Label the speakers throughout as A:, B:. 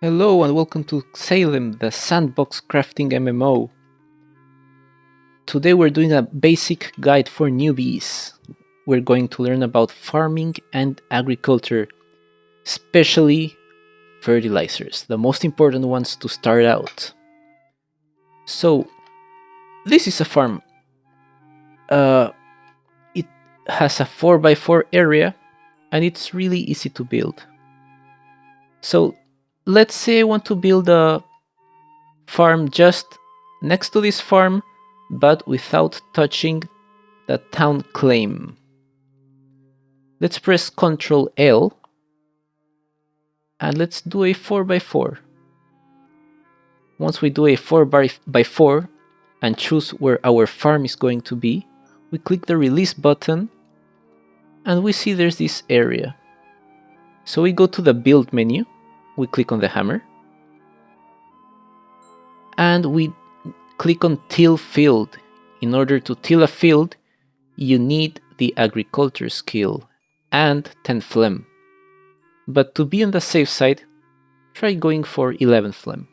A: Hello and welcome to Salem, the Sandbox crafting MMO. Today we're doing a basic guide for newbies. We're going to learn about farming and agriculture, especially fertilizers, the most important ones to start out. So, this is a farm. It has a 4x4 area and it's really easy to build. So, let's say I want to build a farm just next to this farm, but without touching the town claim. Let's press Ctrl L and let's do a 4x4. Once we do a 4x4 and choose where our farm is going to be, we click the release button and we see there's this area. So we go to the build menu, we click on the hammer and we click on till field. In order to till a field, you need the agriculture skill and 10 phlegm. But to be on the safe side, try going for 11 phlegm.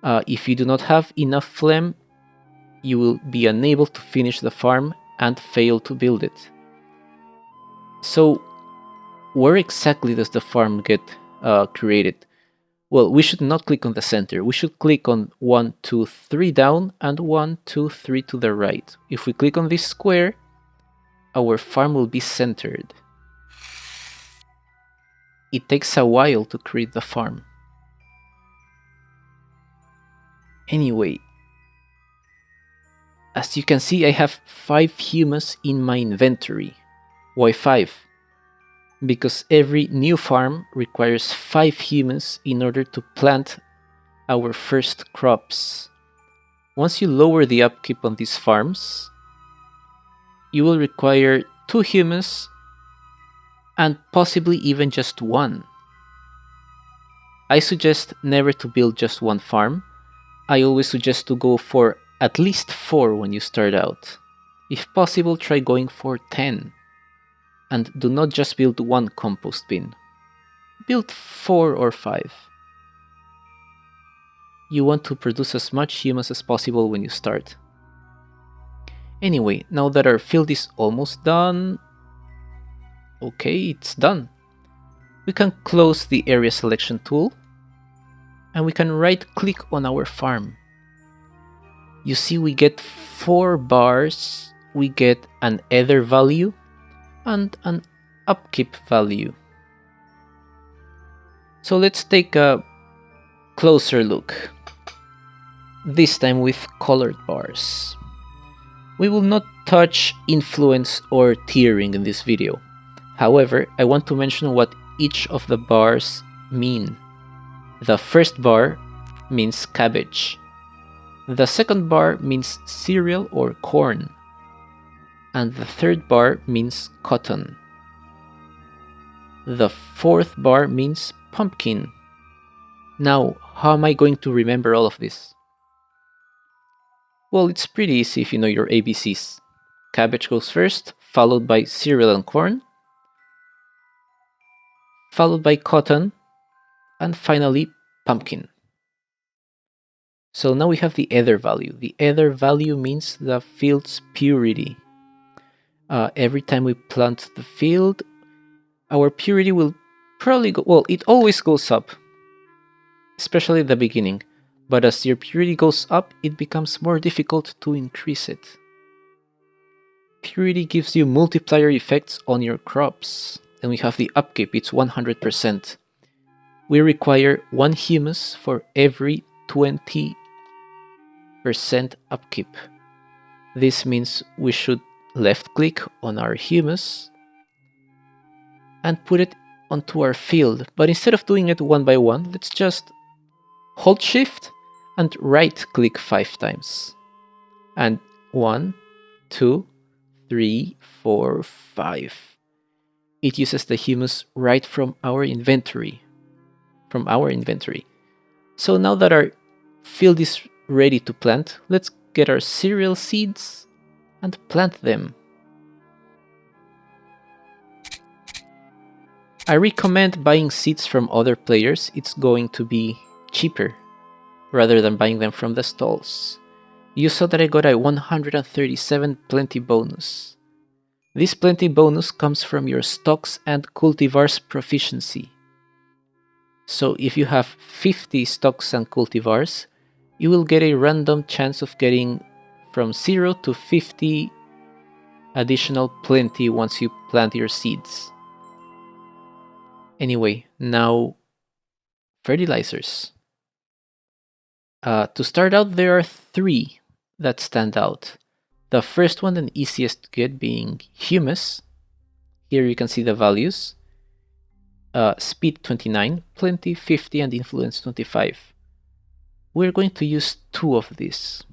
A: If you do not have enough phlegm, you will be unable to finish the farm and fail to build it. So, where exactly does the farm get created? Well, we should not click on the center. We should click on 1, 2, 3 down and 1, 2, 3 to the right. If we click on this square, our farm will be centered. It takes a while to create the farm. Anyway, as you can see, I have 5 humus in my inventory. Why 5? Because every new farm requires 5 humus in order to plant our first crops. Once you lower the upkeep on these farms, you will require 2 humus and possibly even just 1. I suggest never to build just 1 farm. I always suggest to go for at least 4 when you start out. If possible, try going for 10. And do not just build 1 compost bin. Build 4 or 5. You want to produce as much humus as possible when you start. Anyway, now that our field is almost done... Okay, it's done. We can close the area selection tool and we can right click on our farm. You see we get 4 bars, we get an ether value and an upkeep value. So let's take a closer look, this time with colored bars. We will not touch influence or tiering in this video. However, I want to mention what each of the bars mean. The first bar means cabbage. The second bar means cereal or corn. And the third bar means cotton. The fourth bar means pumpkin. Now, how am I going to remember all of this? Well, it's pretty easy if you know your ABCs. Cabbage goes first, followed by cereal and corn, followed by cotton, and finally pumpkin. So now we have the ether value. The ether value means the field's purity. Every time we plant the field, our purity will probably go... Well, it always goes up, especially at the beginning. But as your purity goes up, it becomes more difficult to increase it. Purity gives you multiplier effects on your crops. And we have the upkeep, it's 100%. We require 1 humus for every 20% upkeep. This means we should left click on our humus and put it onto our field. But instead of doing it one by one, let's just hold shift and right click 5 times. And 1, 2, 3, 4, 5. It uses the humus right from our inventory. So now that our field is ready to plant, let's get our cereal seeds and plant them. I recommend buying seeds from other players. It's going to be cheaper rather than buying them from the stalls. You saw that I got a 137 plenty bonus. This plenty bonus comes from your stocks and cultivars proficiency. So if you have 50 stocks and cultivars, you will get a random chance of getting from 0 to 50 additional plenty once you plant your seeds. Anyway, now fertilizers. To start out, there are 3 that stand out. The first one and easiest to get being humus. Here you can see the values. Speed 29, plenty 50, and influence 25. We're going to use 2 of these.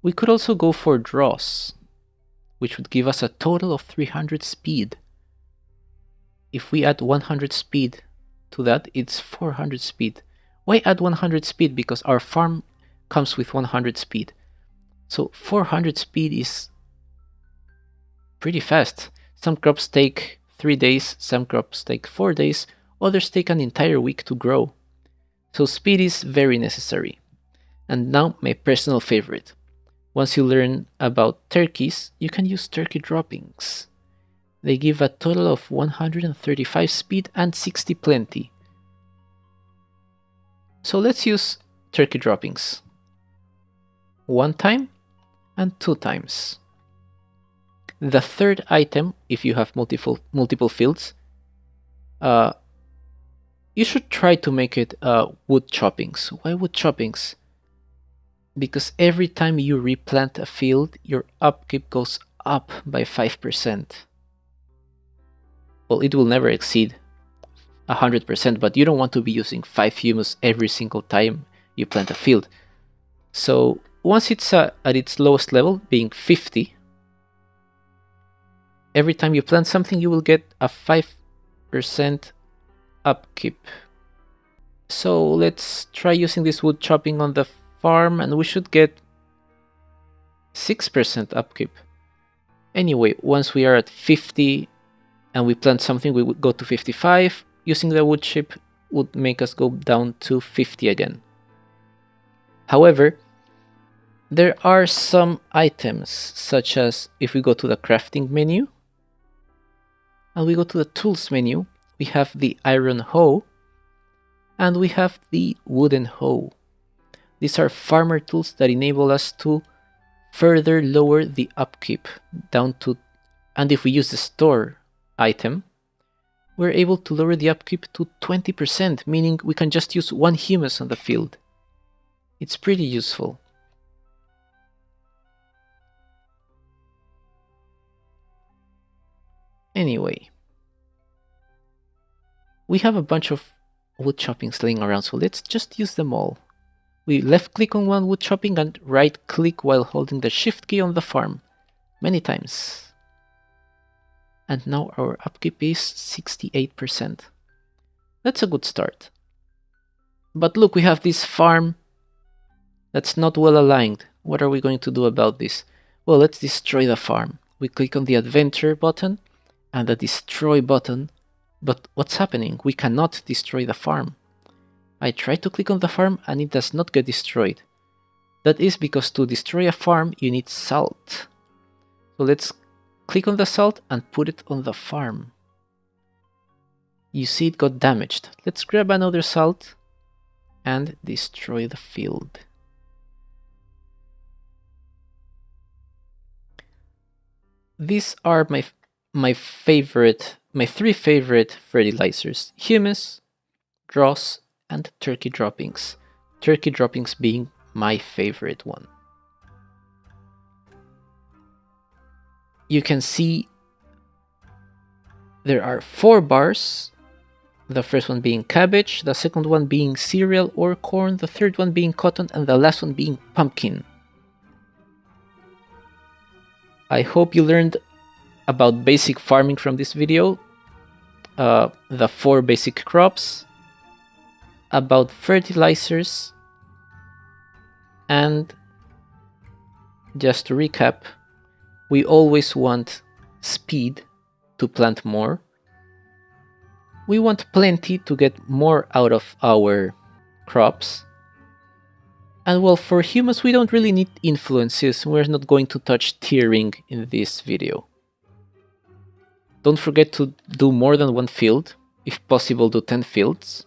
A: We could also go for dross, which would give us a total of 300 speed. If we add 100 speed to that, it's 400 speed. Why add 100 speed? Because our farm comes with 100 speed. So 400 speed is pretty fast. Some crops take 3 days, some crops take 4 days, others take an entire week to grow. So speed is very necessary. And now my personal favorite. Once you learn about turkeys, you can use turkey droppings. They give a total of 135 speed and 60 plenty. So let's use turkey droppings. 1 time and 2 times. The third item, if you have multiple fields, you should try to make it wood choppings. Why wood choppings? Because every time you replant a field, your upkeep goes up by 5%. Well, it will never exceed 100%, but you don't want to be using 5 humus every single time you plant a field. So once it's at its lowest level, being 50, every time you plant something, you will get a 5% upkeep. So let's try using this wood chopping on the farm, and we should get 6% upkeep. Anyway, once we are at 50 and we plant something, we would go to 55. Using the wood chip would make us go down to 50 again. However, there are some items, such as if we go to the crafting menu and we go to the tools menu, we have the iron hoe and we have the wooden hoe. These are farmer tools that enable us to further lower the upkeep down to, and if we use the store item, we're able to lower the upkeep to 20%, meaning we can just use 1 humus on the field. It's pretty useful. Anyway, we have a bunch of wood choppings laying around, so let's just use them all. We left click on one wood chopping and right click while holding the shift key on the farm, many times. And now our upkeep is 68%. That's a good start. But look, we have this farm that's not well aligned. What are we going to do about this? Well, let's destroy the farm. We click on the adventure button and the destroy button, but what's happening? We cannot destroy the farm. I try to click on the farm and it does not get destroyed. That is because to destroy a farm you need salt. So let's click on the salt and put it on the farm. You see it got damaged. Let's grab another salt and destroy the field. These are my 3 favorite fertilizers: humus, dross, and turkey droppings. Turkey droppings being my favorite one. You can see there are 4 bars. The first one being cabbage, the second one being cereal or corn, the third one being cotton, and the last one being pumpkin. I hope you learned about basic farming from this video, the 4 basic crops, about fertilizers, and just to recap, we always want speed to plant more, We want plenty to get more out of our crops. And well, for humus, we don't really need influences. We're not going to touch tiering in this video. Don't forget to do more than one field. If possible, do 10 fields.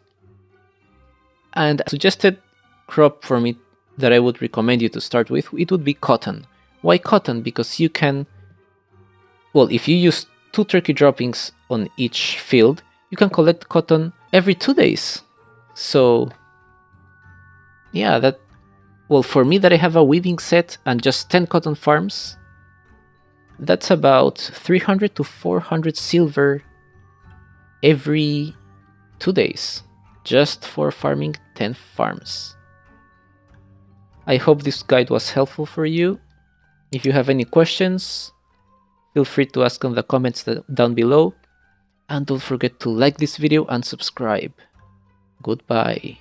A: And a suggested crop for me that I would recommend you to start with, it would be cotton. Why cotton? Because you can, well, if you use 2 turkey droppings on each field, you can collect cotton every 2 days. So yeah, that, well, for me that I have a weaving set and just 10 cotton farms, that's about 300 to 400 silver every 2 days, just for farming 10 farms. I hope this guide was helpful for you. If you have any questions, feel free to ask in the comments down below. And don't forget to like this video and subscribe. Goodbye.